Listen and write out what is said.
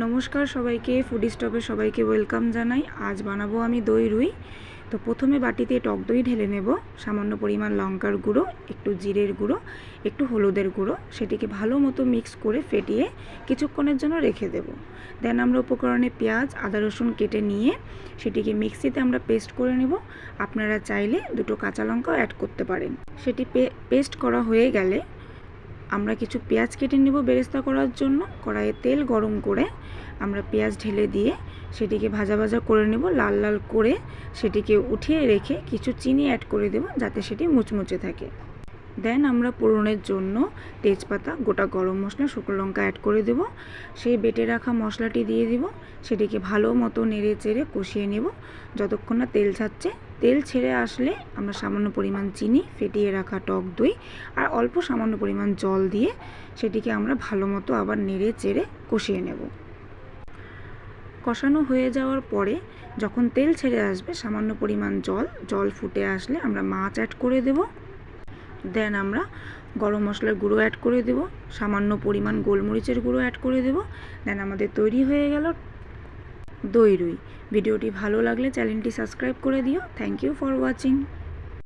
নমস্কার সবাইকে, ফুডি স্টপে সবাইকে ওয়েলকাম জানাই। আজ বানাবো আমি দই রুই। তো প্রথমে বাটিতে টক দই ঢেলে নেব, সামান্য পরিমাণ লঙ্কার গুঁড়ো, একটু জিরের গুঁড়ো, একটু হলুদের গুঁড়ো, সেটিকে ভালো মতো মিক্স করে ফেটিয়ে কিছুক্ষণের জন্য রেখে দেব। দেন আমরা উপকরণে পেঁয়াজ, আদা, রসুন কেটে নিয়ে সেটিকে মিক্সিতে আমরা পেস্ট করে নেব। আপনারা চাইলে দুটো কাঁচা লঙ্কাও অ্যাড করতে পারেন। সেটি পেস্ট করা হয়ে গেলে আমরা কিছু পেঁয়াজ কেটে নেব বেরেস্তা করার জন্য। কড়াইয়ে তেল গরম করে আমরা পেঁয়াজ ঢেলে দিয়ে সেটিকে ভাজা ভাজা করে নেব, লাল লাল করে সেটিকে উঠিয়ে রেখে কিছু চিনি অ্যাড করে দেব যাতে সেটি মুচমুচে থাকে। দেন আমরা ফোড়নের জন্য তেজপাতা, গোটা গরম মশলা, শুকনো লঙ্কা অ্যাড করে দেব। সেই বেটে রাখা মশলাটি দিয়ে দিব। সেটিকে ভালো মতো নেড়ে চেড়ে কষিয়ে নেব যতক্ষণ না তেল ছাড়ছে। তেল ছেড়ে আসলে আমরা সামান্য পরিমাণ চিনি, ফেটিয়ে রাখা টক দই আর অল্প সামান্য পরিমাণ জল দিয়ে সেটিকে আমরা ভালো মতো আবার নেড়ে চেড়ে কষিয়ে নেব। কষানো হয়ে যাওয়ার পরে যখন তেল ছেড়ে আসবে সামান্য পরিমাণ জল ফুটে আসলে আমরা মাছ অ্যাড করে দেব। দেন আমরা গরম মশলার গুঁড়ো অ্যাড করে দেব, সামান্য পরিমাণ গোলমরিচের গুঁড়ো অ্যাড করে দেব। দেন আমাদের তৈরি হয়ে গেল দই রুই। ভিডিওটি ভালো লাগলে চ্যানেলটি সাবস্ক্রাইব করে দিও। Thank you for watching.